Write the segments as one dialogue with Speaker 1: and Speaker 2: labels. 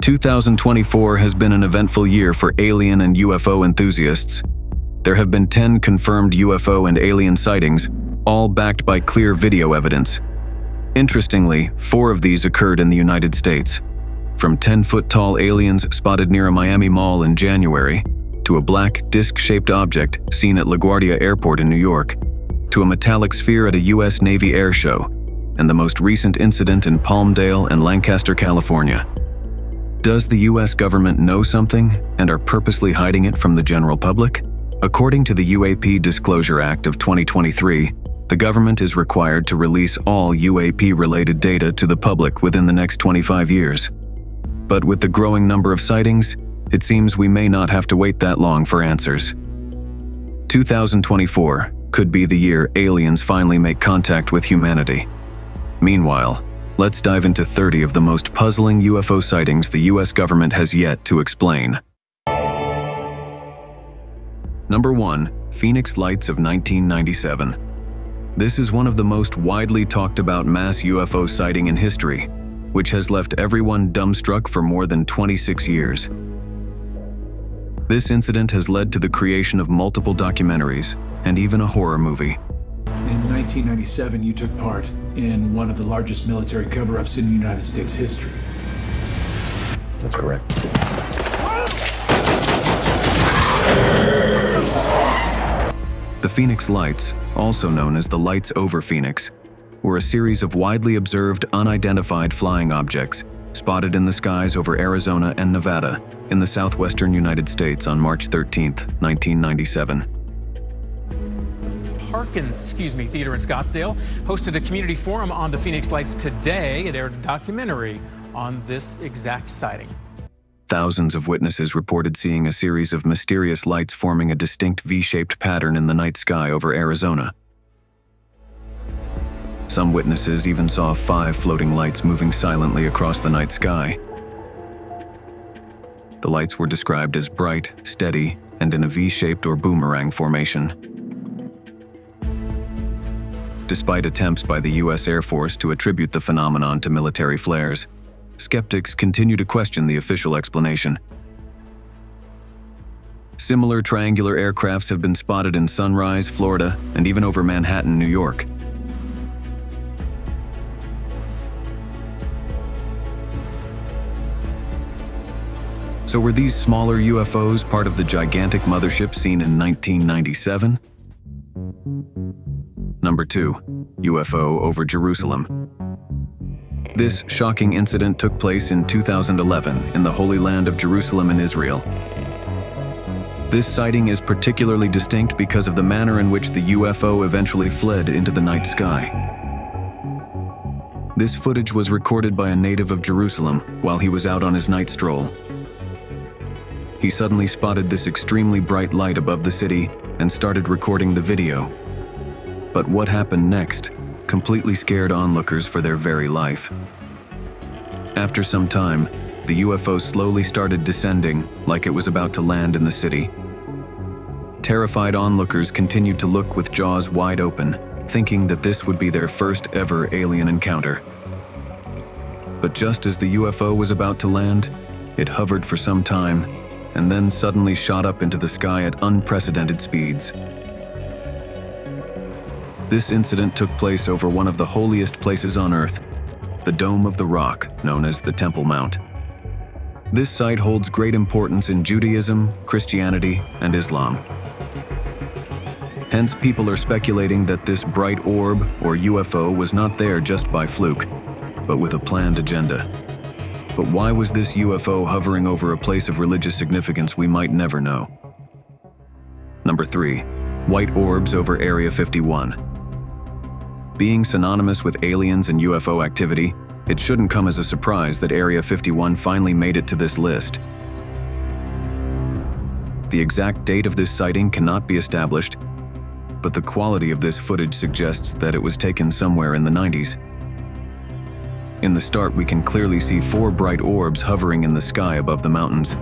Speaker 1: 2024 has been an eventful year for alien and UFO enthusiasts. There have been 10 confirmed UFO and alien sightings, all backed by clear video evidence. Interestingly, 4 of these occurred in the United States. From 10-foot-tall aliens spotted near a Miami mall in January, to a black, disc-shaped object seen at LaGuardia Airport in New York, to a metallic sphere at a US Navy Air Show, and the most recent incident in Palmdale and Lancaster, California. Does the US government know something and are purposely hiding it from the general public? According to the UAP Disclosure Act of 2023, the government is required to release all UAP-related data to the public within the next 25 years. But with the growing number of sightings, it seems we may not have to wait that long for answers. 2024 could be the year aliens finally make contact with humanity. Meanwhile, let's dive into 30 of the most puzzling UFO sightings the US government has yet to explain. Number 1. Phoenix Lights of 1997. This is one of the most widely talked about mass UFO sighting in history, which has left everyone dumbstruck for more than 26 years. This incident has led to the creation of multiple documentaries and even a horror movie.
Speaker 2: In 1997, you took part in one of the largest military cover-ups in United States history.
Speaker 3: That's correct.
Speaker 1: The Phoenix Lights, also known as the Lights over Phoenix, were a series of widely observed unidentified flying objects spotted in the skies over Arizona and Nevada in the southwestern United States on March 13, 1997.
Speaker 4: Harkins, Theater in Scottsdale hosted a community forum on the Phoenix Lights today. It aired a documentary on this exact sighting.
Speaker 1: Thousands of witnesses reported seeing a series of mysterious lights forming a distinct V-shaped pattern in the night sky over Arizona. Some witnesses even saw 5 floating lights moving silently across the night sky. The lights were described as bright, steady, and in a V-shaped or boomerang formation. Despite attempts by the US Air Force to attribute the phenomenon to military flares, skeptics continue to question the official explanation. Similar triangular aircrafts have been spotted in Sunrise, Florida, and even over Manhattan, New York. So were these smaller UFOs part of the gigantic mothership seen in 1997? Number 2. UFO over Jerusalem. This shocking incident took place in 2011 in the Holy Land of Jerusalem in Israel. This sighting is particularly distinct because of the manner in which the UFO eventually fled into the night sky. This footage was recorded by a native of Jerusalem while he was out on his night stroll. He suddenly spotted this extremely bright light above the city and started recording the video. But what happened next completely scared onlookers for their very life. After some time, the UFO slowly started descending like it was about to land in the city. Terrified onlookers continued to look with jaws wide open, thinking that this would be their first ever alien encounter. But just as the UFO was about to land, it hovered for some time and then suddenly shot up into the sky at unprecedented speeds. This incident took place over one of the holiest places on Earth, the Dome of the Rock, known as the Temple Mount. This site holds great importance in Judaism, Christianity, and Islam. Hence, people are speculating that this bright orb, or UFO, was not there just by fluke, but with a planned agenda. But why was this UFO hovering over a place of religious significance we might never know? Number 3. White orbs over Area 51. Being synonymous with aliens and UFO activity, it shouldn't come as a surprise that Area 51 finally made it to this list. The exact date of this sighting cannot be established, but the quality of this footage suggests that it was taken somewhere in the 90s. In the start, we can clearly see 4 bright orbs hovering in the sky above the mountains.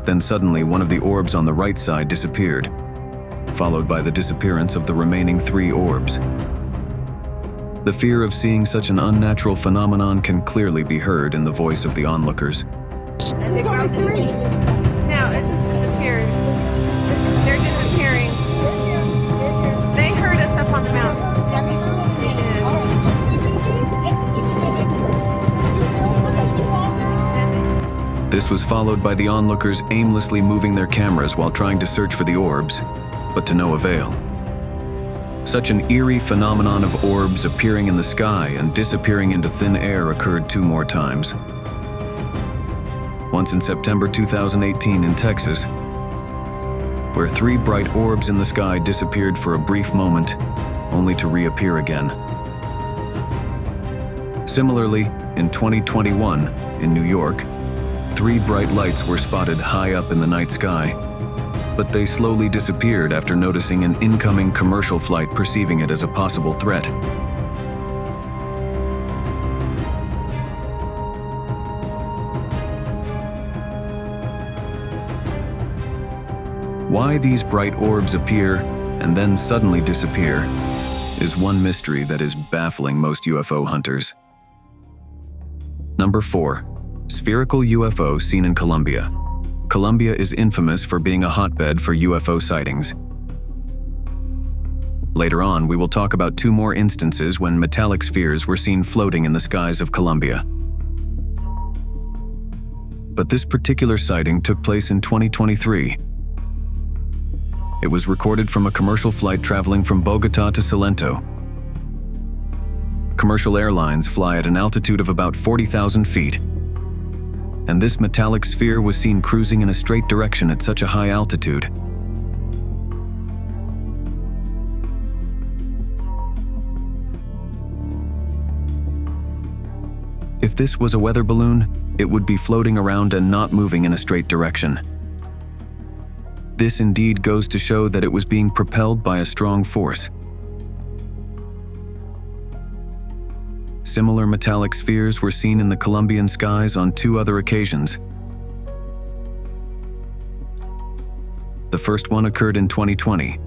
Speaker 1: Then suddenly, one of the orbs on the right side disappeared, followed by the disappearance of the remaining 3 orbs. The fear of seeing such an unnatural phenomenon can clearly be heard in the voice of the onlookers.
Speaker 5: And they found three. Now it just disappeared. They're disappearing. They heard us up on the mountain.
Speaker 1: This was followed by the onlookers aimlessly moving their cameras while trying to search for the orbs, but to no avail. Such an eerie phenomenon of orbs appearing in the sky and disappearing into thin air occurred 2 more times. Once in September 2018 in Texas, where 3 bright orbs in the sky disappeared for a brief moment, only to reappear again. Similarly, in 2021, in New York, 3 bright lights were spotted high up in the night sky, but they slowly disappeared after noticing an incoming commercial flight perceiving it as a possible threat. Why these bright orbs appear and then suddenly disappear is one mystery that is baffling most UFO hunters. Number 4. Spherical UFO seen in Colombia. Colombia is infamous for being a hotbed for UFO sightings. Later on, we will talk about 2 more instances when metallic spheres were seen floating in the skies of Colombia. But this particular sighting took place in 2023. It was recorded from a commercial flight traveling from Bogota to Salento. Commercial airlines fly at an altitude of about 40,000 feet. And this metallic sphere was seen cruising in a straight direction at such a high altitude. If this was a weather balloon, it would be floating around and not moving in a straight direction. This indeed goes to show that it was being propelled by a strong force. Similar metallic spheres were seen in the Colombian skies on 2 other occasions. The first one occurred in 2020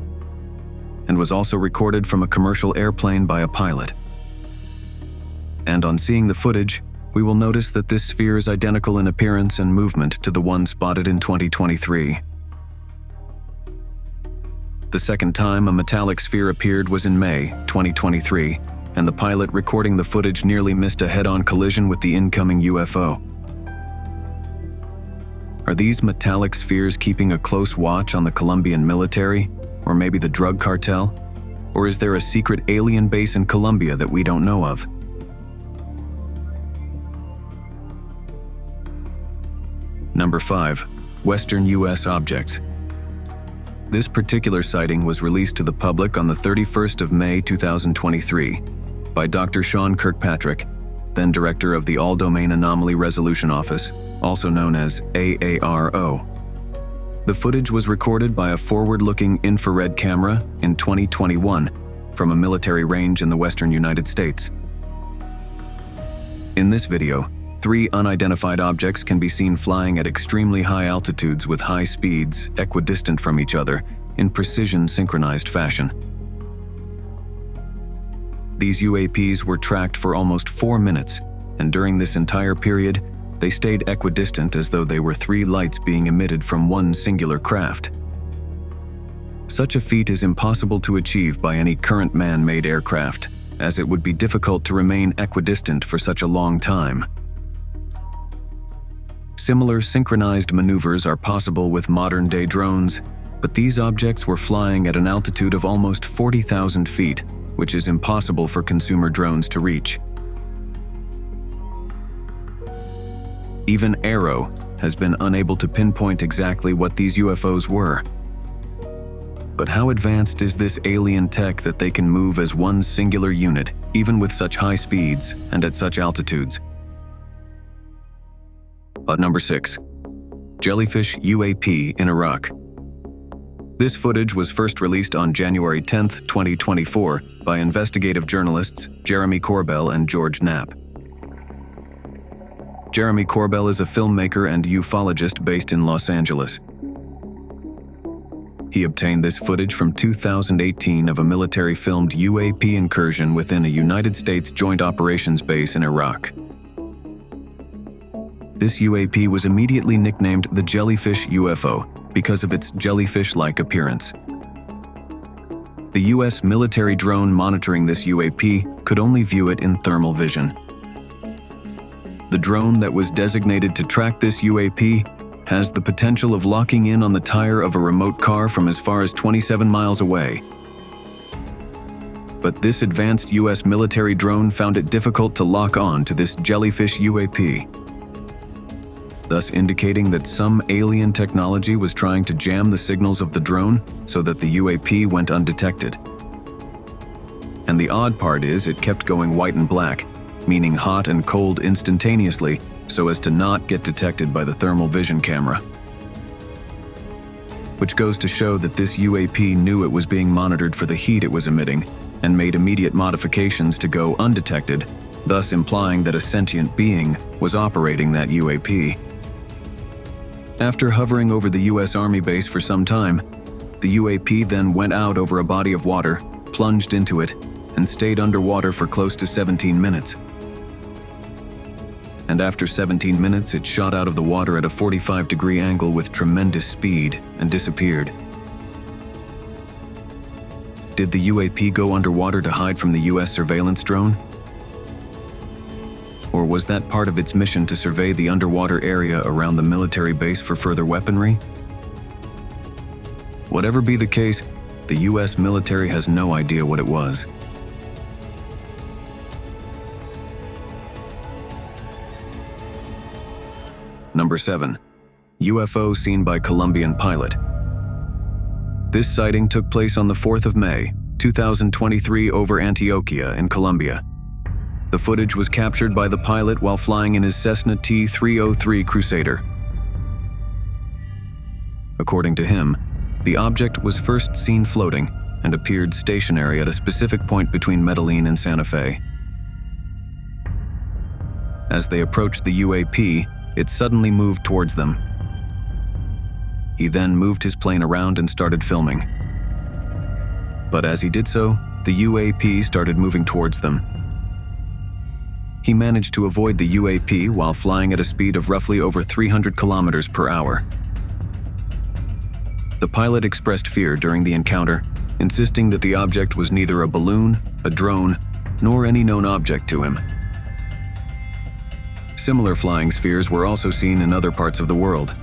Speaker 1: and was also recorded from a commercial airplane by a pilot. And on seeing the footage, we will notice that this sphere is identical in appearance and movement to the one spotted in 2023. The second time a metallic sphere appeared was in May 2023, and the pilot recording the footage nearly missed a head-on collision with the incoming UFO. Are these metallic spheres keeping a close watch on the Colombian military, or maybe the drug cartel? Or is there a secret alien base in Colombia that we don't know of? Number 5. Western US Objects. This particular sighting was released to the public on the 31st of May 2023 by Dr. Sean Kirkpatrick, then director of the All-Domain Anomaly Resolution Office, also known as AARO. The footage was recorded by a forward-looking infrared camera in 2021 from a military range in the western United States. In this video, 3 unidentified objects can be seen flying at extremely high altitudes with high speeds, equidistant from each other, in precision synchronized fashion. These UAPs were tracked for almost 4 minutes, and during this entire period, they stayed equidistant as though they were 3 lights being emitted from one singular craft. Such a feat is impossible to achieve by any current man-made aircraft, as it would be difficult to remain equidistant for such a long time. Similar synchronized maneuvers are possible with modern-day drones, but these objects were flying at an altitude of almost 40,000 feet, which is impossible for consumer drones to reach. Even AARO has been unable to pinpoint exactly what these UFOs were. But how advanced is this alien tech that they can move as one singular unit, even with such high speeds and at such altitudes? But number 6. Jellyfish UAP in Iraq. This footage was first released on January 10, 2024 by investigative journalists Jeremy Corbell and George Knapp. Jeremy Corbell is a filmmaker and ufologist based in Los Angeles. He obtained this footage from 2018 of a military-filmed UAP incursion within a United States Joint Operations base in Iraq. This UAP was immediately nicknamed the Jellyfish UFO because of its jellyfish-like appearance. The US military drone monitoring this UAP could only view it in thermal vision. The drone that was designated to track this UAP has the potential of locking in on the tire of a remote car from as far as 27 miles away. But this advanced US military drone found it difficult to lock on to this Jellyfish UAP, thus indicating that some alien technology was trying to jam the signals of the drone so that the UAP went undetected. And the odd part is it kept going white and black, meaning hot and cold instantaneously so as to not get detected by the thermal vision camera. Which goes to show that this UAP knew it was being monitored for the heat it was emitting and made immediate modifications to go undetected, thus implying that a sentient being was operating that UAP. After hovering over the US Army base for some time, the UAP then went out over a body of water, plunged into it, and stayed underwater for close to 17 minutes. And after 17 minutes, it shot out of the water at a 45-degree angle with tremendous speed and disappeared. Did the UAP go underwater to hide from the US surveillance drone? Or was that part of its mission to survey the underwater area around the military base for further weaponry? Whatever be the case, the US military has no idea what it was. Number 7. UFO seen by Colombian pilot. This sighting took place on the 4th of May, 2023 over Antioquia in Colombia. The footage was captured by the pilot while flying in his Cessna T-303 Crusader. According to him, the object was first seen floating and appeared stationary at a specific point between Medellin and Santa Fe. As they approached the UAP, it suddenly moved towards them. He then moved his plane around and started filming. But as he did so, the UAP started moving towards them. He managed to avoid the UAP while flying at a speed of roughly over 300 kilometers per hour. The pilot expressed fear during the encounter, insisting that the object was neither a balloon, a drone, nor any known object to him. Similar flying spheres were also seen in other parts of the world.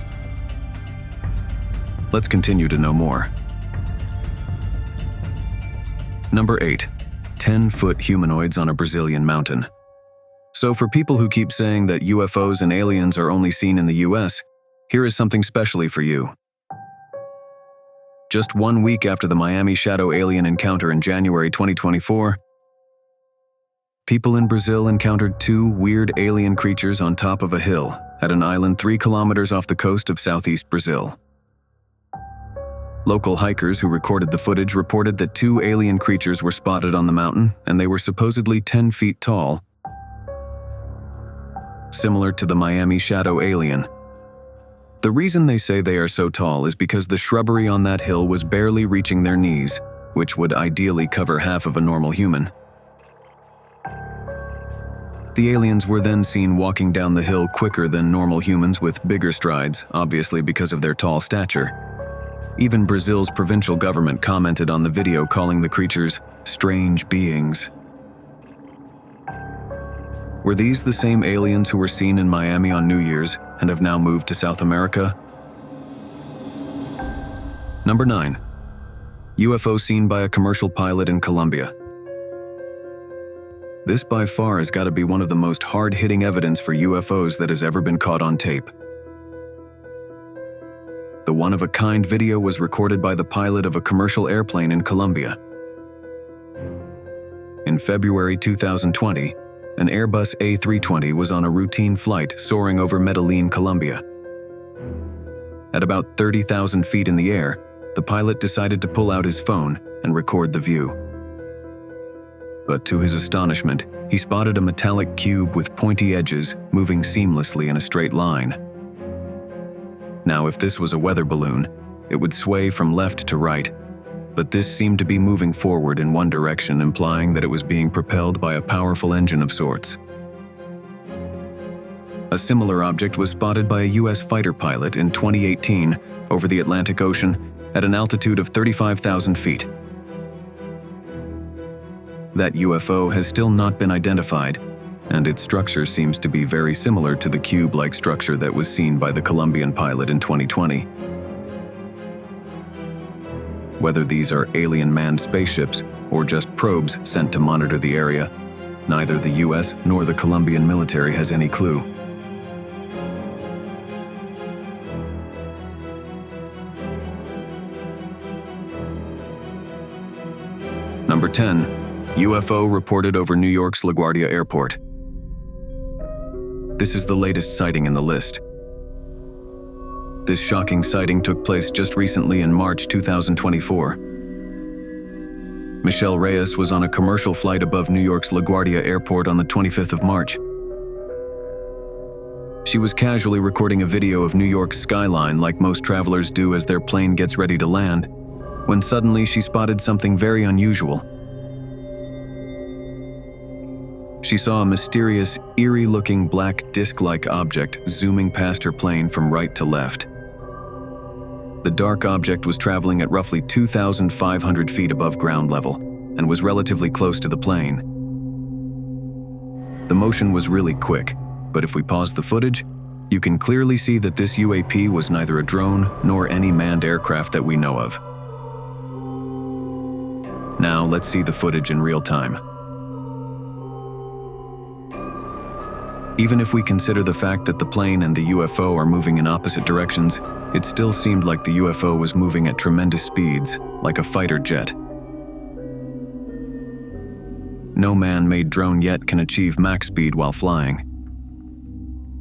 Speaker 1: Let's continue to know more. Number 8. 10-foot humanoids on a Brazilian mountain. So for people who keep saying that UFOs and aliens are only seen in the US, here is something specially for you. Just 1 week after the Miami shadow alien encounter in January 2024, people in Brazil encountered 2 weird alien creatures on top of a hill at an island 3 kilometers off the coast of southeast Brazil. Local hikers who recorded the footage reported that 2 alien creatures were spotted on the mountain, and they were supposedly 10 feet tall, similar to the Miami shadow alien. The reason they say they are so tall is because the shrubbery on that hill was barely reaching their knees, which would ideally cover half of a normal human. The aliens were then seen walking down the hill quicker than normal humans with bigger strides, obviously because of their tall stature. Even Brazil's provincial government commented on the video, calling the creatures strange beings. Were these the same aliens who were seen in Miami on New Year's and have now moved to South America? Number 9. UFO seen by a commercial pilot in Colombia. This by far has got to be one of the most hard-hitting evidence for UFOs that has ever been caught on tape. The one-of-a-kind video was recorded by the pilot of a commercial airplane in Colombia. In February 2020, an Airbus A320 was on a routine flight soaring over Medellin, Colombia. At about 30,000 feet in the air, the pilot decided to pull out his phone and record the view. But to his astonishment, he spotted a metallic cube with pointy edges moving seamlessly in a straight line. Now, if this was a weather balloon, it would sway from left to right, but this seemed to be moving forward in one direction, implying that it was being propelled by a powerful engine of sorts. A similar object was spotted by a US fighter pilot in 2018 over the Atlantic Ocean at an altitude of 35,000 feet. That UFO has still not been identified, and its structure seems to be very similar to the cube-like structure that was seen by the Colombian pilot in 2020. Whether these are alien manned spaceships or just probes sent to monitor the area, neither the US nor the Colombian military has any clue. Number 10. UFO reported over New York's LaGuardia Airport. This is the latest sighting in the list. This shocking sighting took place just recently in March 2024. Michelle Reyes was on a commercial flight above New York's LaGuardia Airport on the 25th of March. She was casually recording a video of New York's skyline like most travelers do as their plane gets ready to land, when suddenly she spotted something very unusual. She saw a mysterious, eerie-looking black disc-like object zooming past her plane from right to left. The dark object was traveling at roughly 2,500 feet above ground level and was relatively close to the plane. The motion was really quick, but if we pause the footage, you can clearly see that this UAP was neither a drone nor any manned aircraft that we know of. Now let's see the footage in real time. Even if we consider the fact that the plane and the UFO are moving in opposite directions, it still seemed like the UFO was moving at tremendous speeds, like a fighter jet. No man-made drone yet can achieve Mach speed while flying.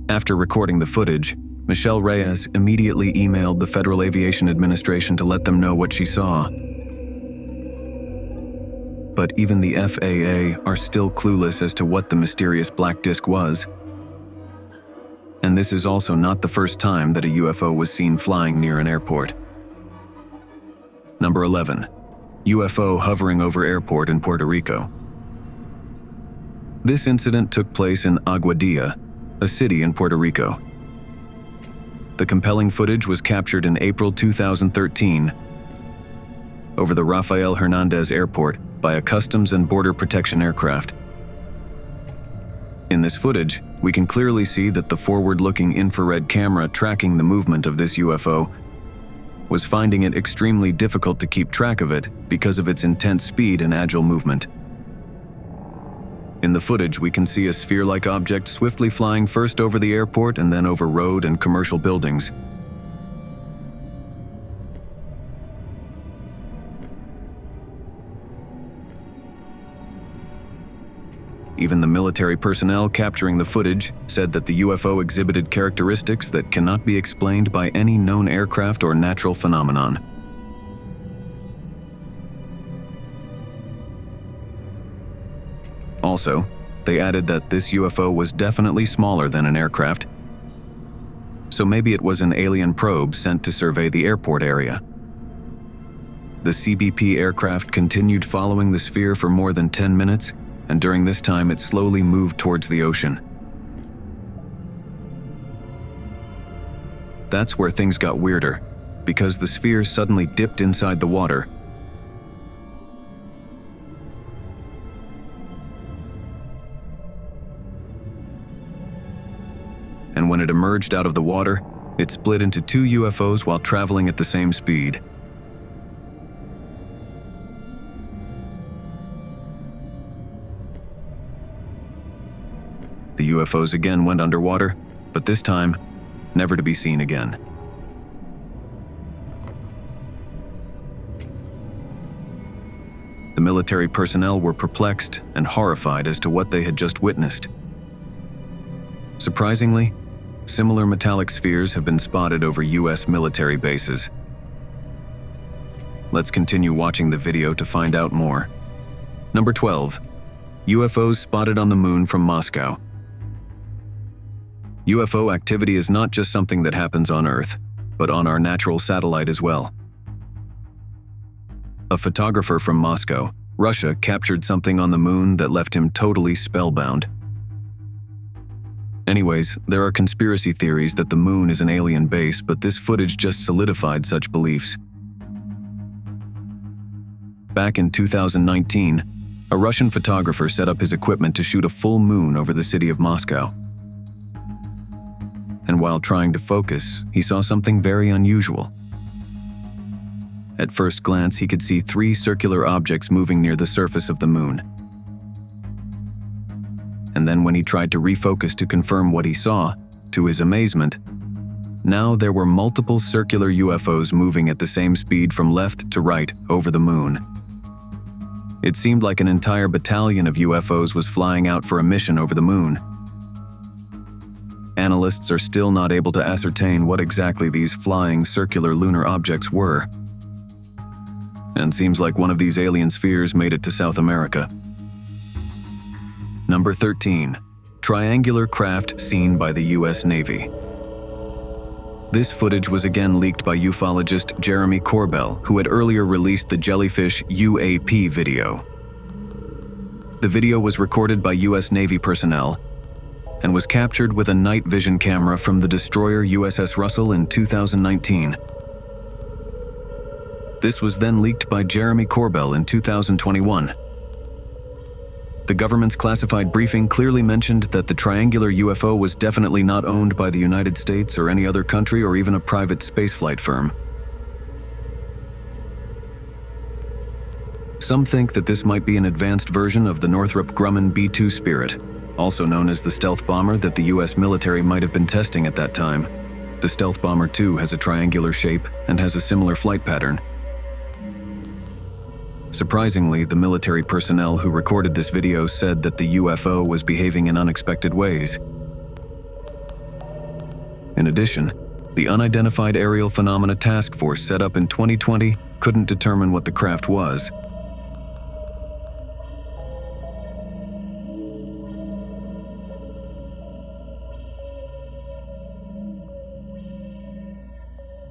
Speaker 1: After recording the footage, Michelle Reyes immediately emailed the Federal Aviation Administration to let them know what she saw. But even the FAA are still clueless as to what the mysterious black disc was. And this is also not the first time that a UFO was seen flying near an airport. Number 11. UFO hovering over airport in Puerto Rico. This incident took place in LaGuardia, a city in Puerto Rico. The compelling footage was captured in April 2013 over the Rafael Hernandez Airport by a Customs and Border Protection aircraft. In this footage, we can clearly see that the forward-looking infrared camera tracking the movement of this UFO was finding it extremely difficult to keep track of it because of its intense speed and agile movement. In the footage, we can see a sphere-like object swiftly flying first over the airport and then over road and commercial buildings. Even the military personnel capturing the footage said that the UFO exhibited characteristics that cannot be explained by any known aircraft or natural phenomenon. Also, they added that this UFO was definitely smaller than an aircraft, so maybe it was an alien probe sent to survey the airport area. The CBP aircraft continued following the sphere for more than 10 minutes, and during this time it slowly moved towards the ocean. That's where things got weirder, because the sphere suddenly dipped inside the water. And when it emerged out of the water, it split into two UFOs while traveling at the same speed. The UFOs again went underwater, but this time, never to be seen again. The military personnel were perplexed and horrified as to what they had just witnessed. Surprisingly, similar metallic spheres have been spotted over US military bases. Let's continue watching the video to find out more. Number 12. UFOs spotted on the moon from Moscow. UFO activity is not just something that happens on Earth. but on our natural satellite as well. A photographer from Moscow, Russia, captured something on the moon that left him totally spellbound. Anyways, there are conspiracy theories that the moon is an alien base, but this footage just solidified such beliefs. Back in 2019, a Russian photographer set up his equipment to shoot a full moon over the city of Moscow. And while trying to focus, he saw something very unusual. At first glance, he could see 3 circular objects moving near the surface of the moon. And then when he tried to refocus to confirm what he saw, to his amazement, now there were multiple circular UFOs moving at the same speed from left to right over the moon. It seemed like an entire battalion of UFOs was flying out for a mission over the moon. Analysts are still not able to ascertain what exactly these flying circular lunar objects were. And seems like one of these alien spheres made it to South America. Number 13. Triangular craft seen by the US Navy. This footage was again leaked by ufologist Jeremy Corbell, who had earlier released the Jellyfish UAP video. The video was recorded by US Navy personnel and was captured with a night vision camera from the destroyer USS Russell in 2019. This was then leaked by Jeremy Corbell in 2021. The government's classified briefing clearly mentioned that the triangular UFO was definitely not owned by the United States or any other country or even a private spaceflight firm. Some think that this might be an advanced version of the Northrop Grumman B-2 Spirit, also known as the stealth bomber that the US military might have been testing at that time. The stealth bomber too has a triangular shape and has a similar flight pattern. Surprisingly, the military personnel who recorded this video said that the UFO was behaving in unexpected ways. In addition, the Unidentified Aerial Phenomena Task Force set up in 2020 couldn't determine what the craft was.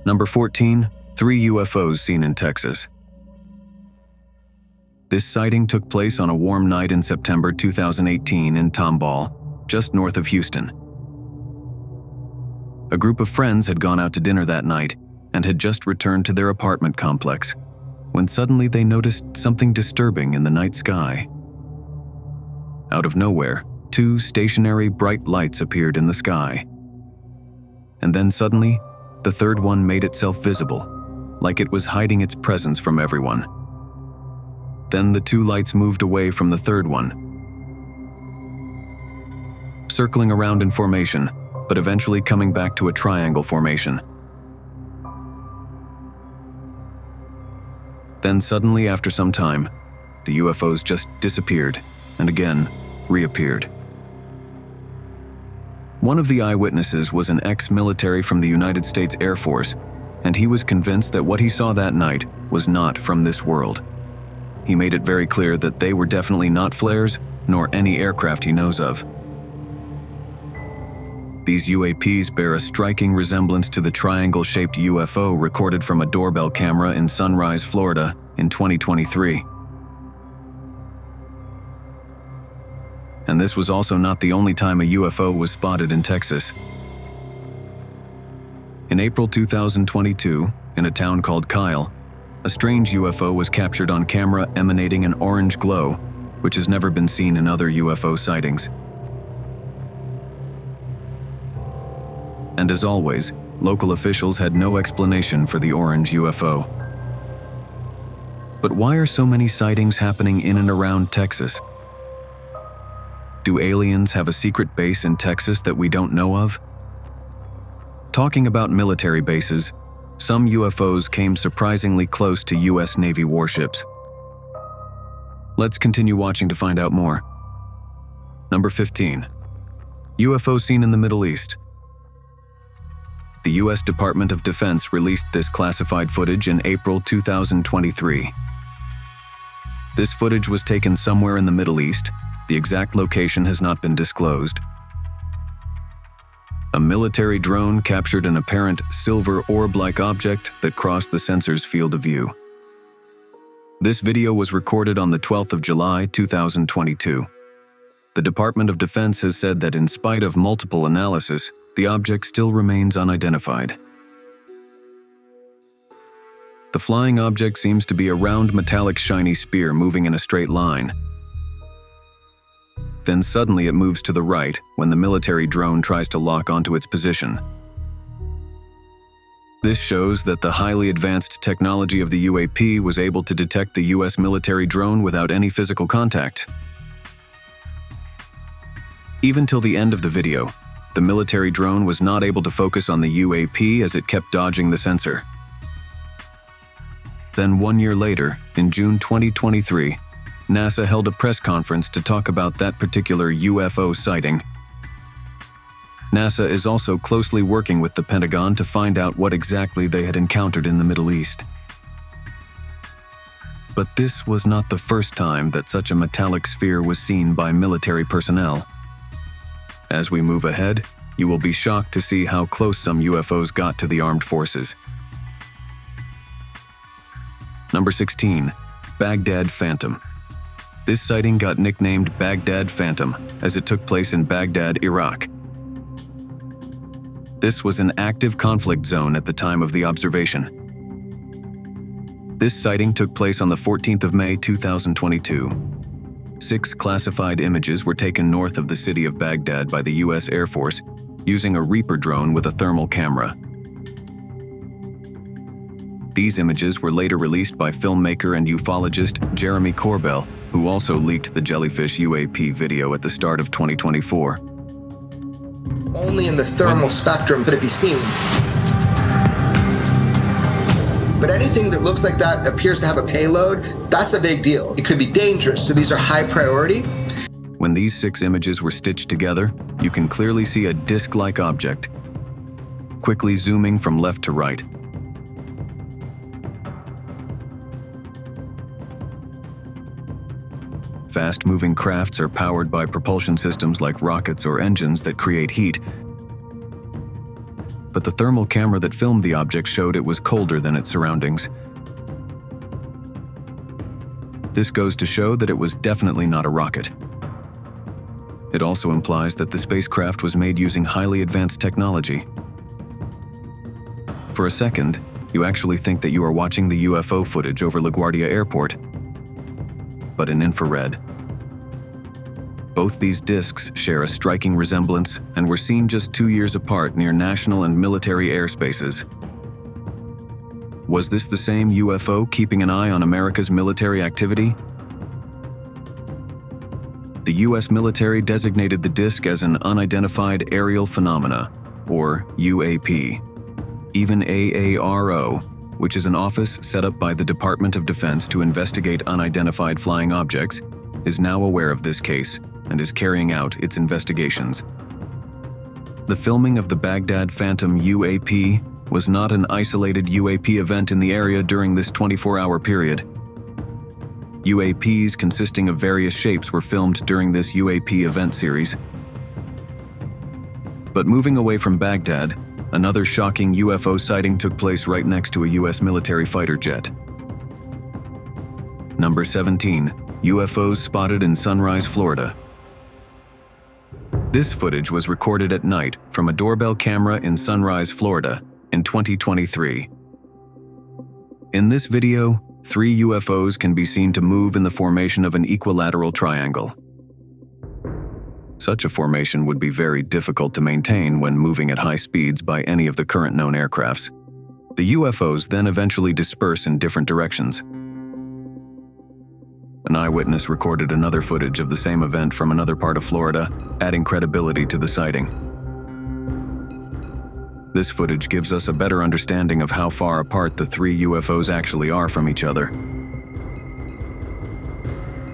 Speaker 1: Number 14. 3 UFOs seen in Texas. This sighting took place on a warm night in September 2018 in Tomball, just north of Houston. A group of friends had gone out to dinner that night and had just returned to their apartment complex, when suddenly they noticed something disturbing in the night sky. Out of nowhere, 2 stationary bright lights appeared in the sky. And then suddenly, the third one made itself visible, like it was hiding its presence from everyone. Then the 2 lights moved away from the third one, circling around in formation, but eventually coming back to a triangle formation. Then suddenly, after some time, the UFOs just disappeared and again reappeared. One of the eyewitnesses was an ex-military from the United States Air Force, and he was convinced that what he saw that night was not from this world. He made it very clear that they were definitely not flares, nor any aircraft he knows of. These UAPs bear a striking resemblance to the triangle-shaped UFO recorded from a doorbell camera in Sunrise, Florida, in 2023. And this was also not the only time a UFO was spotted in Texas. In April 2022, in a town called Kyle, a strange UFO was captured on camera emanating an orange glow, which has never been seen in other UFO sightings. And as always, local officials had no explanation for the orange UFO. But why are so many sightings happening in and around Texas? Do aliens have a secret base in Texas that we don't know of? Talking about military bases, some UFOs came surprisingly close to US Navy warships. Let's continue watching to find out more. Number 15. UFO seen in the Middle East. The US Department of Defense released this classified footage in April 2023. This footage was taken somewhere in the Middle East. The exact location has not been disclosed. A military drone captured an apparent silver orb-like object that crossed the sensor's field of view. This video was recorded on the 12th of July, 2022. The Department of Defense has said that in spite of multiple analysis, the object still remains unidentified. The flying object seems to be a round metallic shiny spear moving in a straight line. Then suddenly it moves to the right when the military drone tries to lock onto its position. This shows that the highly advanced technology of the UAP was able to detect the US military drone without any physical contact. Even till the end of the video, the military drone was not able to focus on the UAP as it kept dodging the sensor. Then 1 year later, in June 2023, NASA held a press conference to talk about that particular UFO sighting. NASA is also closely working with the Pentagon to find out what exactly they had encountered in the Middle East. But this was not the first time that such a metallic sphere was seen by military personnel. As we move ahead, you will be shocked to see how close some UFOs got to the armed forces. Number 16. Baghdad Phantom. This sighting got nicknamed Baghdad Phantom as it took place in Baghdad, Iraq. This was an active conflict zone at the time of the observation. This sighting took place on the 14th of May 2022. 6 classified images were taken north of the city of Baghdad by the US Air Force using a Reaper drone with a thermal camera. These images were later released by filmmaker and ufologist Jeremy Corbell, who also leaked the Jellyfish UAP video at the start of 2024.
Speaker 6: Only in the thermal spectrum could it be seen. But anything that looks like that appears to have a payload, that's a big deal. It could be dangerous, so these are high priority.
Speaker 1: When these 6 images were stitched together, you can clearly see a disc-like object, quickly zooming from left to right. Fast-moving crafts are powered by propulsion systems like rockets or engines that create heat. But the thermal camera that filmed the object showed it was colder than its surroundings. This goes to show that it was definitely not a rocket. It also implies that the spacecraft was made using highly advanced technology. For a second, you actually think that you are watching the UFO footage over LaGuardia Airport, but in infrared. Both these discs share a striking resemblance and were seen just 2 years apart near national and military airspaces. Was this the same UFO keeping an eye on America's military activity? The US military designated the disc as an unidentified aerial phenomena, or UAP. Even AARO, which is an office set up by the Department of Defense to investigate unidentified flying objects, is now aware of this case and is carrying out its investigations. The filming of the Baghdad Phantom UAP was not an isolated UAP event in the area during this 24-hour period. UAPs consisting of various shapes were filmed during this UAP event series. But moving away from Baghdad, another shocking UFO sighting took place right next to a US military fighter jet. Number 17. UFOs spotted in Sunrise, Florida. This footage was recorded at night from a doorbell camera in Sunrise, Florida, in 2023. In this video, 3 UFOs can be seen to move in the formation of an equilateral triangle. Such a formation would be very difficult to maintain when moving at high speeds by any of the current known aircrafts. The UFOs then eventually disperse in different directions. An eyewitness recorded another footage of the same event from another part of Florida, adding credibility to the sighting. This footage gives us a better understanding of how far apart the 3 UFOs actually are from each other.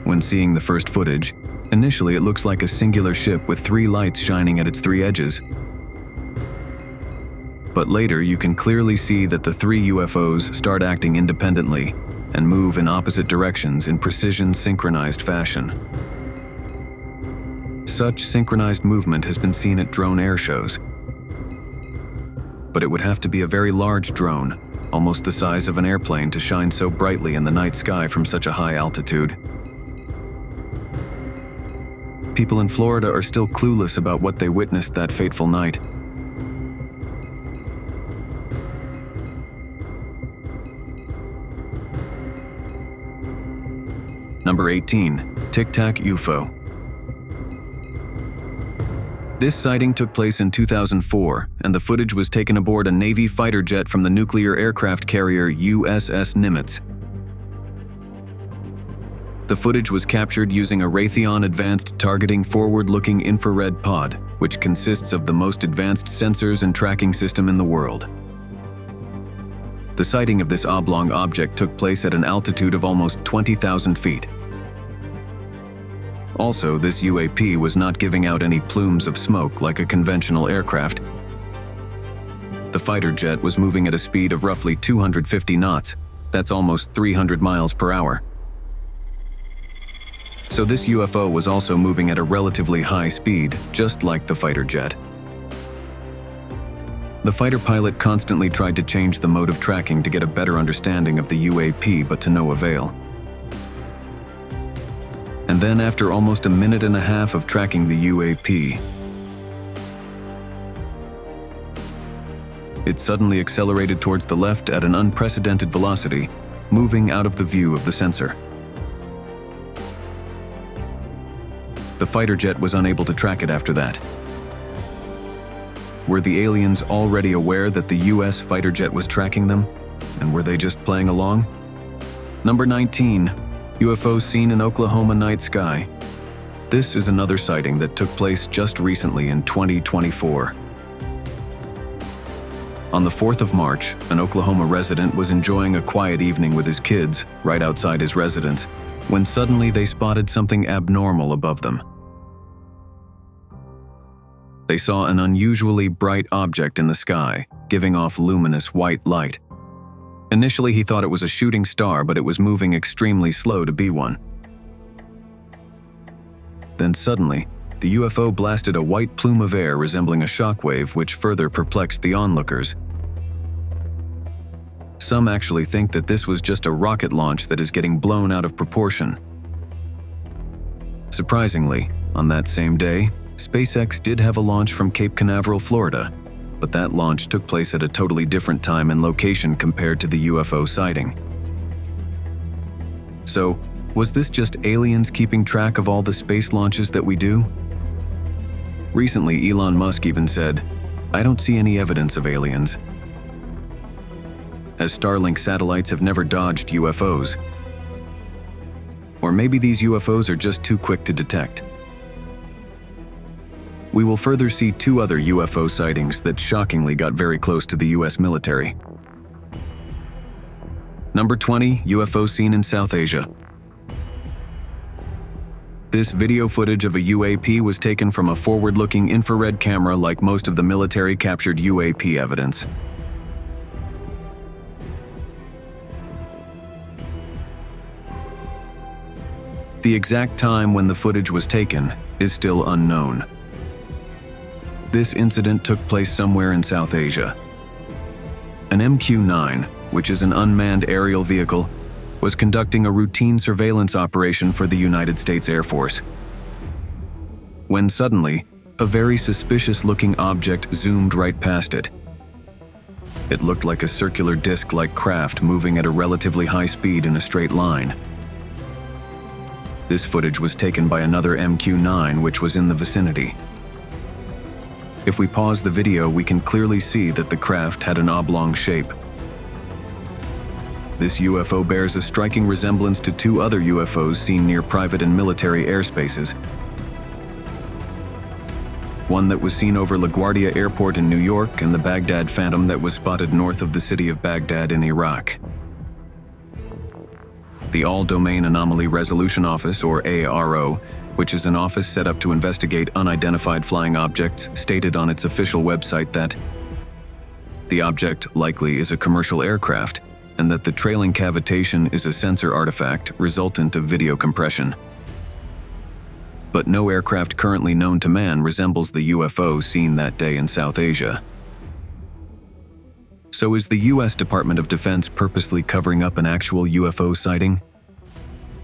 Speaker 1: When seeing the first footage, initially it looks like a singular ship with 3 lights shining at its 3 edges. But later you can clearly see that the 3 UFOs start acting independently and move in opposite directions in precision synchronized fashion. Such synchronized movement has been seen at drone air shows. but it would have to be a very large drone, almost the size of an airplane, to shine so brightly in the night sky from such a high altitude. People in Florida are still clueless about what they witnessed that fateful night. Number 18. Tic Tac UFO. This sighting took place in 2004, and the footage was taken aboard a Navy fighter jet from the nuclear aircraft carrier USS Nimitz. The footage was captured using a Raytheon Advanced Targeting Forward-Looking Infrared Pod, which consists of the most advanced sensors and tracking system in the world. The sighting of this oblong object took place at an altitude of almost 20,000 feet. Also, this UAP was not giving out any plumes of smoke like a conventional aircraft. The fighter jet was moving at a speed of roughly 250 knots. That's almost 300 miles per hour. So this UFO was also moving at a relatively high speed, just like the fighter jet. The fighter pilot constantly tried to change the mode of tracking to get a better understanding of the UAP, but to no avail. And then after almost a minute and a half of tracking the UAP, it suddenly accelerated towards the left at an unprecedented velocity, moving out of the view of the sensor. The fighter jet was unable to track it after that. Were the aliens already aware that the US fighter jet was tracking them? And were they just playing along? Number 19. UFO seen in Oklahoma night sky. This is another sighting that took place just recently in 2024. On the 4th of March, an Oklahoma resident was enjoying a quiet evening with his kids right outside his residence, when suddenly they spotted something abnormal above them. They saw an unusually bright object in the sky, giving off luminous white light. Initially, he thought it was a shooting star, but it was moving extremely slow to be one. Then suddenly, the UFO blasted a white plume of air resembling a shockwave, which further perplexed the onlookers. Some actually think that this was just a rocket launch that is getting blown out of proportion. Surprisingly, on that same day, SpaceX did have a launch from Cape Canaveral, Florida, but that launch took place at a totally different time and location compared to the UFO sighting. So, was this just aliens keeping track of all the space launches that we do? Recently, Elon Musk even said, "I don't see any evidence of aliens," as Starlink satellites have never dodged UFOs. Or maybe these UFOs are just too quick to detect. We will further see two other UFO sightings that shockingly got very close to the US military. Number 20. UFO seen in South Asia. This video footage of a UAP was taken from a forward-looking infrared camera like most of the military-captured UAP evidence. The exact time when the footage was taken is still unknown. This incident took place somewhere in South Asia. An MQ-9, which is an unmanned aerial vehicle, was conducting a routine surveillance operation for the United States Air Force, when suddenly, a very suspicious-looking object zoomed right past it. It looked like a circular disc-like craft moving at a relatively high speed in a straight line. This footage was taken by another MQ-9 which was in the vicinity. If we pause the video, we can clearly see that the craft had an oblong shape. This UFO bears a striking resemblance to two other UFOs seen near private and military airspaces. One that was seen over LaGuardia Airport in New York, and the Baghdad Phantom that was spotted north of the city of Baghdad in Iraq. The All-Domain Anomaly Resolution Office, or AARO, which is an office set up to investigate unidentified flying objects, stated on its official website that the object likely is a commercial aircraft, and that the trailing cavitation is a sensor artifact resultant of video compression. But no aircraft currently known to man resembles the UFO seen that day in South Asia. So is the US Department of Defense purposely covering up an actual UFO sighting?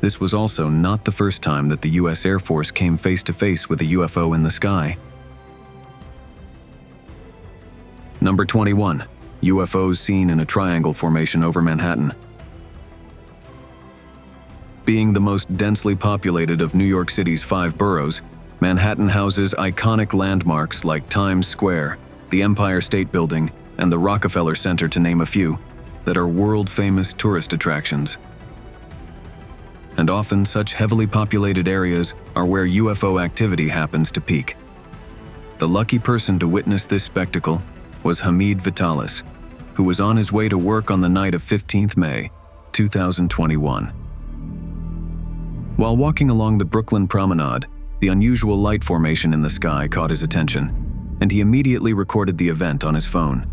Speaker 1: This was also not the first time that the US Air Force came face to face with a UFO in the sky. Number 21. UFOs seen in a triangle formation over Manhattan. Being the most densely populated of New York City's 5 boroughs, Manhattan houses iconic landmarks like Times Square, the Empire State Building, and the Rockefeller Center, to name a few, that are world-famous tourist attractions. And often such heavily populated areas are where UFO activity happens to peak. The lucky person to witness this spectacle was Hamid Vitalis, who was on his way to work on the night of 15th May, 2021. While walking along the Brooklyn Promenade, the unusual light formation in the sky caught his attention, and he immediately recorded the event on his phone.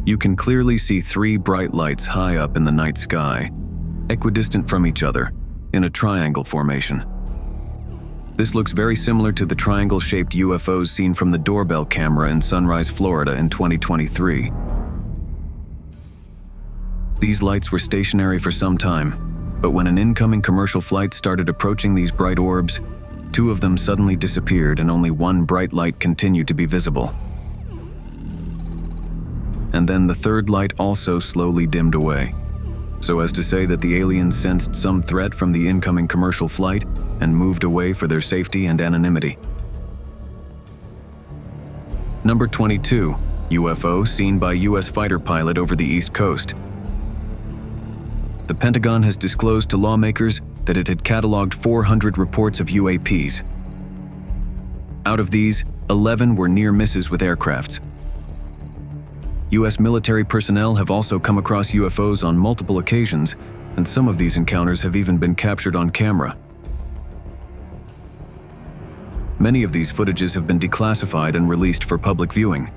Speaker 1: You can clearly see 3 bright lights high up in the night sky, equidistant from each other, in a triangle formation. This looks very similar to the triangle-shaped UFOs seen from the doorbell camera in Sunrise, Florida in 2023. These lights were stationary for some time, but when an incoming commercial flight started approaching these bright orbs, 2 of them suddenly disappeared and only 1 bright light continued to be visible. And then the 3rd light also slowly dimmed away, so as to say that the aliens sensed some threat from the incoming commercial flight and moved away for their safety and anonymity. Number 22. UFO seen by US fighter pilot over the East Coast. The Pentagon has disclosed to lawmakers that it had cataloged 400 reports of UAPs. Out of these, 11 were near misses with aircrafts. US military personnel have also come across UFOs on multiple occasions, and some of these encounters have even been captured on camera. Many of these footages have been declassified and released for public viewing.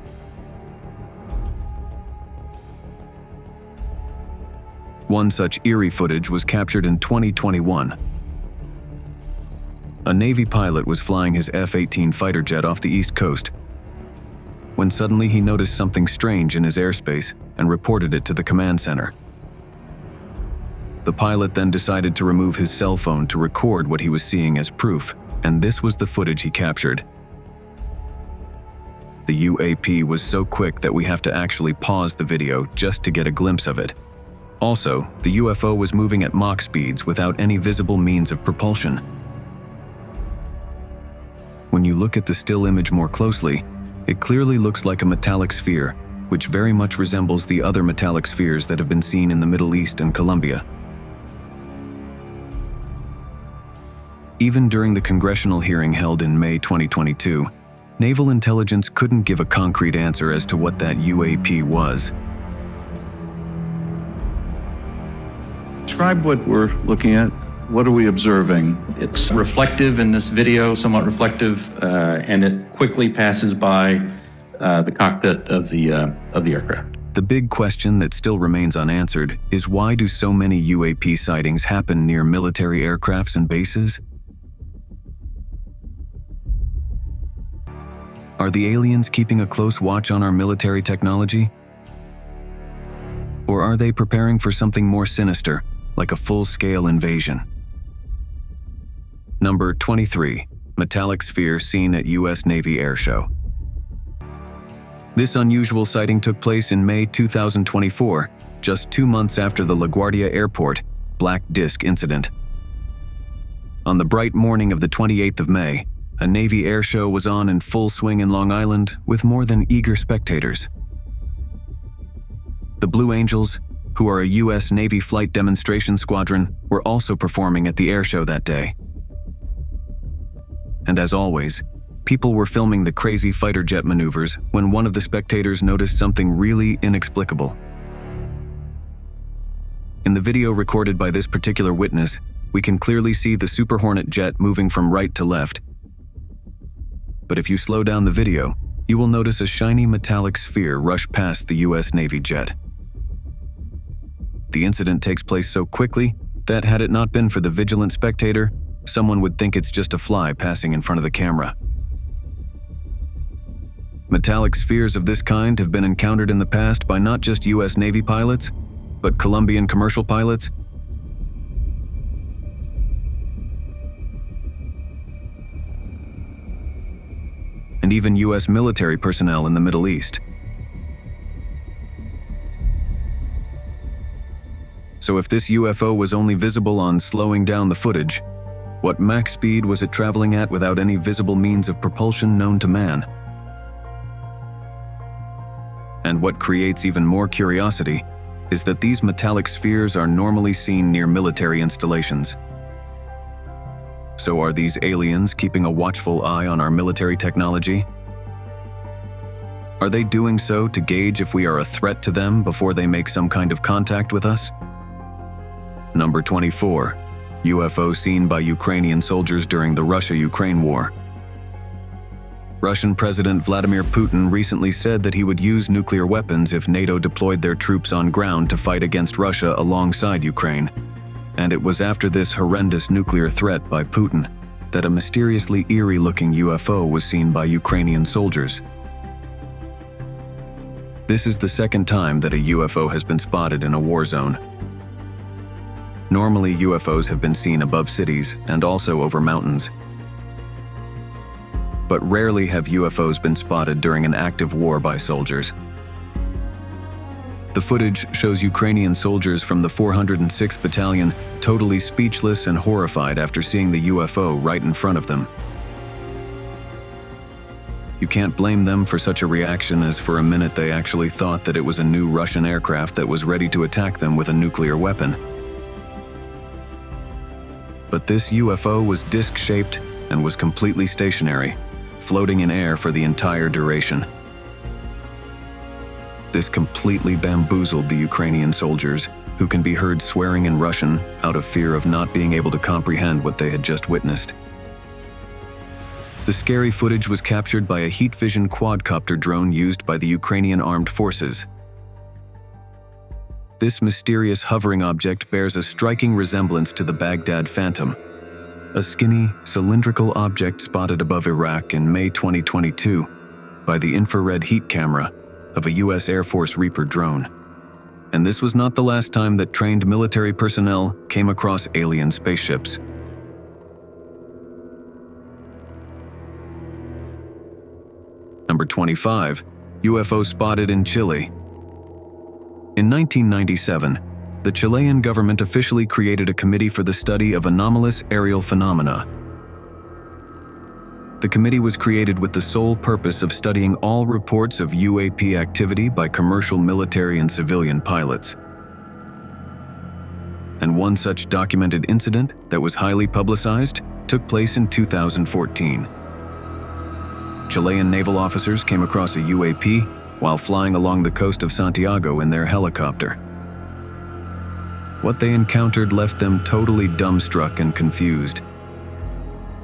Speaker 1: One such eerie footage was captured in 2021. A Navy pilot was flying his F-18 fighter jet off the East Coast, when suddenly he noticed something strange in his airspace and reported it to the command center. The pilot then decided to remove his cell phone to record what he was seeing as proof, and this was the footage he captured. The UAP was so quick that we have to actually pause the video just to get a glimpse of it. Also, the UFO was moving at Mach speeds without any visible means of propulsion. When you look at the still image more closely, it clearly looks like a metallic sphere, which very much resembles the other metallic spheres that have been seen in the Middle East and Colombia. Even during the congressional hearing held in May 2022, Naval Intelligence couldn't give a concrete answer as to what that UAP was.
Speaker 7: Describe what we're looking at. What are we observing?
Speaker 8: It's reflective in this video, somewhat reflective, and it quickly passes by the cockpit of the aircraft.
Speaker 1: The big question that still remains unanswered is why do so many UAP sightings happen near military aircrafts and bases? Are the aliens keeping a close watch on our military technology? Or are they preparing for something more sinister, like a full-scale invasion? Number 23. Metallic sphere seen at US Navy Air Show. This unusual sighting took place in May 2024, just 2 months after the LaGuardia Airport Black Disk incident. On the bright morning of the 28th of May, a Navy air show was on in full swing in Long Island with more than eager spectators. The Blue Angels, who are a US Navy flight demonstration squadron, were also performing at the air show that day. And as always, people were filming the crazy fighter jet maneuvers when one of the spectators noticed something really inexplicable. In the video recorded by this particular witness, we can clearly see the Super Hornet jet moving from right to left. But if you slow down the video, you will notice a shiny metallic sphere rush past the US Navy jet. The incident takes place so quickly that had it not been for the vigilant spectator, someone would think it's just a fly passing in front of the camera. Metallic spheres of this kind have been encountered in the past by not just US Navy pilots, but Colombian commercial pilots, and even US military personnel in the Middle East. So if this UFO was only visible on slowing down the footage, what Mach speed was it traveling at without any visible means of propulsion known to man? And what creates even more curiosity is that these metallic spheres are normally seen near military installations. So are these aliens keeping a watchful eye on our military technology? Are they doing so to gauge if we are a threat to them before they make some kind of contact with us? Number 24. UFO seen by Ukrainian soldiers during the Russia-Ukraine War. Russian President Vladimir Putin recently said that he would use nuclear weapons if NATO deployed their troops on ground to fight against Russia alongside Ukraine. And it was after this horrendous nuclear threat by Putin that a mysteriously eerie-looking UFO was seen by Ukrainian soldiers. This is the second time that a UFO has been spotted in a war zone. Normally, UFOs have been seen above cities and also over mountains. But rarely have UFOs been spotted during an active war by soldiers. The footage shows Ukrainian soldiers from the 406th Battalion totally speechless and horrified after seeing the UFO right in front of them. You can't blame them for such a reaction, as for a minute they actually thought that it was a new Russian aircraft that was ready to attack them with a nuclear weapon. But this UFO was disc-shaped and was completely stationary, floating in air for the entire duration. This completely bamboozled the Ukrainian soldiers, who can be heard swearing in Russian out of fear of not being able to comprehend what they had just witnessed. The scary footage was captured by a heat vision quadcopter drone used by the Ukrainian armed forces. This mysterious hovering object bears a striking resemblance to the Baghdad Phantom, a skinny, cylindrical object spotted above Iraq in May 2022 by the infrared heat camera of a US Air Force Reaper drone. And this was not the last time that trained military personnel came across alien spaceships. Number 25. UFO spotted in Chile. In 1997, the Chilean government officially created a committee for the study of anomalous aerial phenomena. The committee was created with the sole purpose of studying all reports of UAP activity by commercial military and civilian pilots. And one such documented incident that was highly publicized took place in 2014. Chilean naval officers came across a UAP while flying along the coast of Santiago in their helicopter. What they encountered left them totally dumbstruck and confused.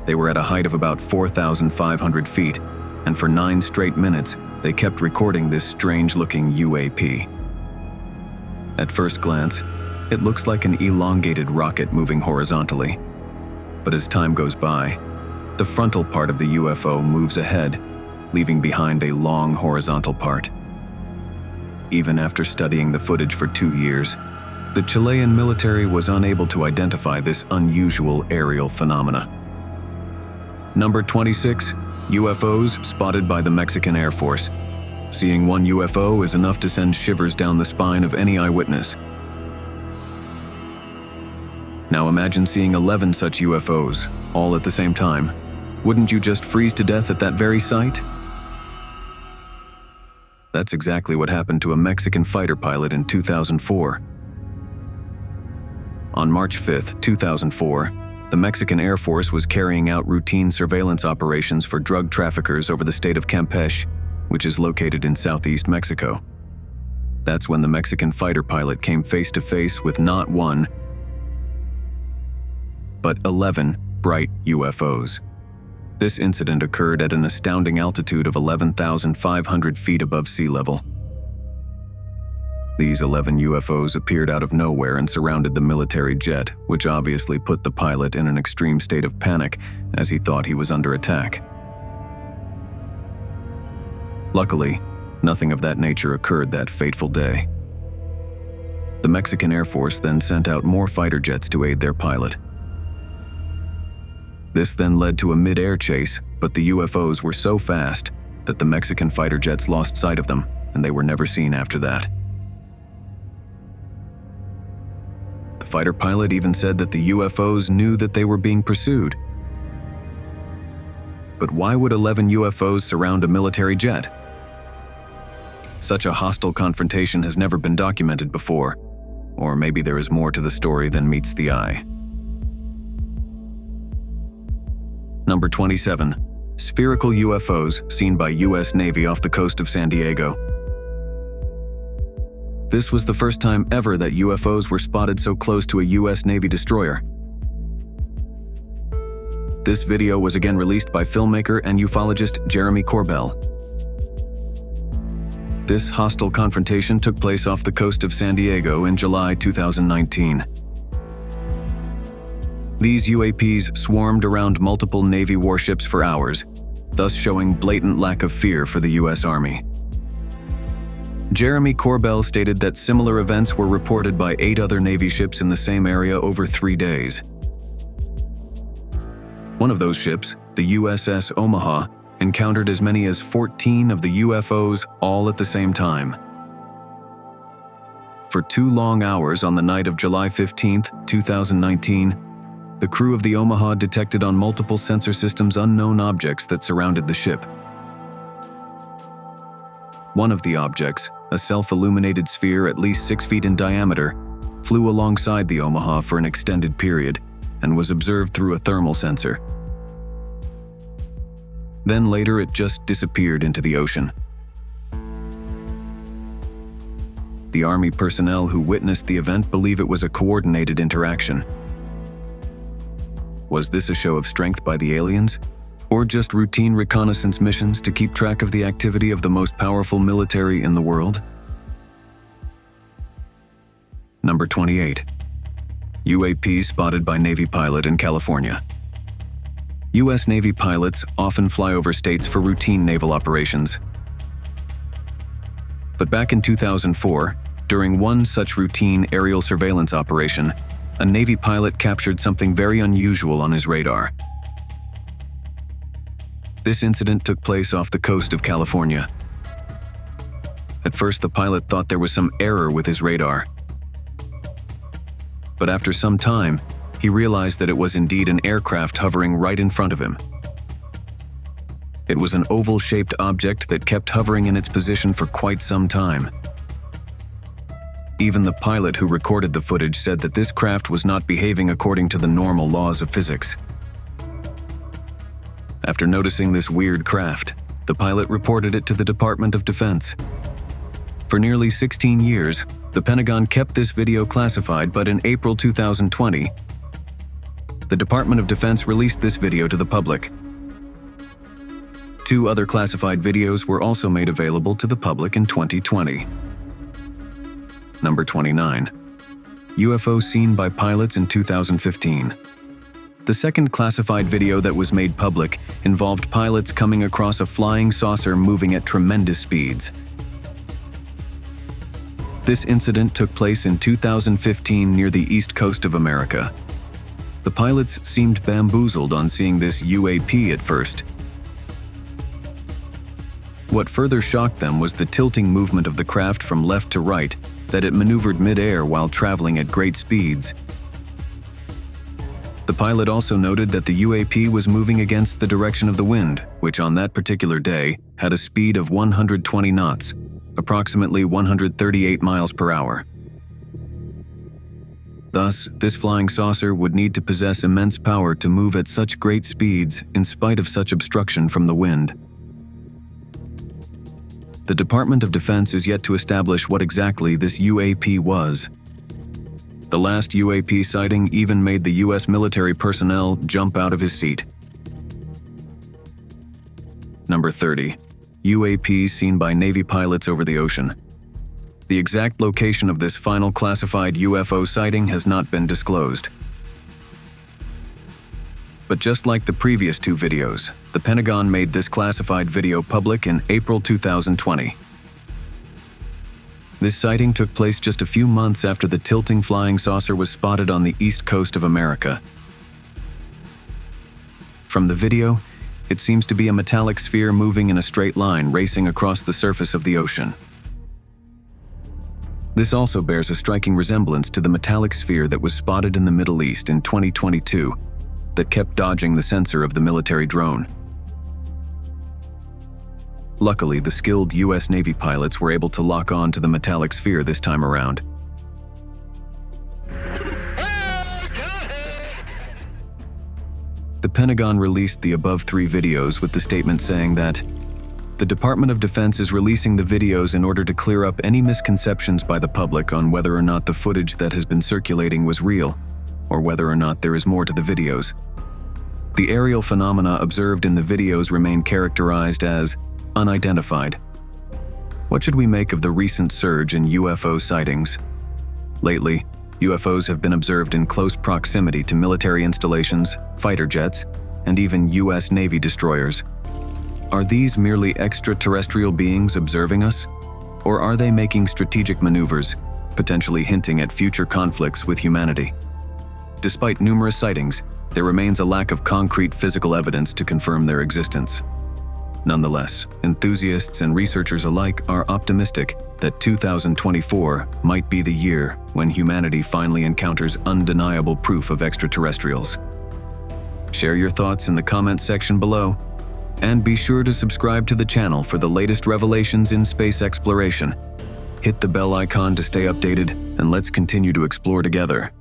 Speaker 1: They were at a height of about 4,500 feet, and for 9 straight minutes, they kept recording this strange-looking UAP. At first glance, it looks like an elongated rocket moving horizontally. But as time goes by, the frontal part of the UFO moves ahead, leaving behind a long horizontal part. Even after studying the footage for 2 years, the Chilean military was unable to identify this unusual aerial phenomena. Number 26. UFOs spotted by the Mexican Air Force. Seeing one UFO is enough to send shivers down the spine of any eyewitness. Now imagine seeing 11 such UFOs, all at the same time. Wouldn't you just freeze to death at that very sight? That's exactly what happened to a Mexican fighter pilot in 2004. On March 5, 2004, the Mexican Air Force was carrying out routine surveillance operations for drug traffickers over the state of Campeche, which is located in southeast Mexico. That's when the Mexican fighter pilot came face to face with not one, but 11 bright UFOs. This incident occurred at an astounding altitude of 11,500 feet above sea level. These 11 UFOs appeared out of nowhere and surrounded the military jet, which obviously put the pilot in an extreme state of panic as he thought he was under attack. Luckily, nothing of that nature occurred that fateful day. The Mexican Air Force then sent out more fighter jets to aid their pilot. This then led to a mid-air chase, but the UFOs were so fast that the Mexican fighter jets lost sight of them, and they were never seen after that. The fighter pilot even said that the UFOs knew that they were being pursued. But why would 11 UFOs surround a military jet? Such a hostile confrontation has never been documented before, or maybe there is more to the story than meets the eye. Number 27. Spherical UFOs seen by US Navy off the coast of San Diego. This was the first time ever that UFOs were spotted so close to a US Navy destroyer. This video was again released by filmmaker and ufologist Jeremy Corbell. This hostile confrontation took place off the coast of San Diego in July 2019. These UAPs swarmed around multiple Navy warships for hours, thus showing blatant lack of fear for the US Army. Jeremy Corbell stated that similar events were reported by 8 other Navy ships in the same area over 3 days. One of those ships, the USS Omaha, encountered as many as 14 of the UFOs all at the same time. For 2 long hours on the night of July 15, 2019, the crew of the Omaha detected on multiple sensor systems unknown objects that surrounded the ship. One of the objects, a self-illuminated sphere at least 6 feet in diameter, flew alongside the Omaha for an extended period and was observed through a thermal sensor. Then later it just disappeared into the ocean. The Army personnel who witnessed the event believe it was a coordinated interaction. Was this a show of strength by the aliens? Or just routine reconnaissance missions to keep track of the activity of the most powerful military in the world? Number 28. UAP spotted by Navy pilot in California. U.S. Navy pilots often fly over states for routine naval operations. But back in 2004, during one such routine aerial surveillance operation, a Navy pilot captured something very unusual on his radar. This incident took place off the coast of California. At first, the pilot thought there was some error with his radar. But after some time, he realized that it was indeed an aircraft hovering right in front of him. It was an oval-shaped object that kept hovering in its position for quite some time. Even the pilot who recorded the footage said that this craft was not behaving according to the normal laws of physics. After noticing this weird craft, the pilot reported it to the Department of Defense. For nearly 16 years, the Pentagon kept this video classified, but in April 2020, the Department of Defense released this video to the public. 2 other classified videos were also made available to the public in 2020. Number 29. UFO seen by pilots in 2015. The second classified video that was made public involved pilots coming across a flying saucer moving at tremendous speeds. This incident took place in 2015 near the east coast of America. The pilots seemed bamboozled on seeing this UAP at first. What further shocked them was the tilting movement of the craft from left to right, that it maneuvered mid-air while traveling at great speeds. The pilot also noted that the UAP was moving against the direction of the wind, which on that particular day had a speed of 120 knots, approximately 138 miles per hour. Thus, this flying saucer would need to possess immense power to move at such great speeds in spite of such obstruction from the wind. The Department of Defense is yet to establish what exactly this UAP was. The last UAP sighting even made the U.S. military personnel jump out of his seat. Number 30. UAP seen by Navy pilots over the ocean. The exact location of this final classified UFO sighting has not been disclosed. But just like the previous two videos, the Pentagon made this classified video public in April 2020. This sighting took place just a few months after the tilting flying saucer was spotted on the east coast of America. From the video, it seems to be a metallic sphere moving in a straight line racing across the surface of the ocean. This also bears a striking resemblance to the metallic sphere that was spotted in the Middle East in 2022 that kept dodging the sensor of the military drone. Luckily, the skilled US Navy pilots were able to lock on to the metallic sphere this time around. The Pentagon released the above three videos with the statement saying that the Department of Defense is releasing the videos in order to clear up any misconceptions by the public on whether or not the footage that has been circulating was real, or whether or not there is more to the videos. The aerial phenomena observed in the videos remain characterized as unidentified. What should we make of the recent surge in UFO sightings? Lately, UFOs have been observed in close proximity to military installations, fighter jets, and even US Navy destroyers. Are these merely extraterrestrial beings observing us? Or are they making strategic maneuvers, potentially hinting at future conflicts with humanity? Despite numerous sightings, there remains a lack of concrete physical evidence to confirm their existence. Nonetheless, enthusiasts and researchers alike are optimistic that 2024 might be the year when humanity finally encounters undeniable proof of extraterrestrials. Share your thoughts in the comments section below, and be sure to subscribe to the channel for the latest revelations in space exploration. Hit the bell icon to stay updated, and let's continue to explore together.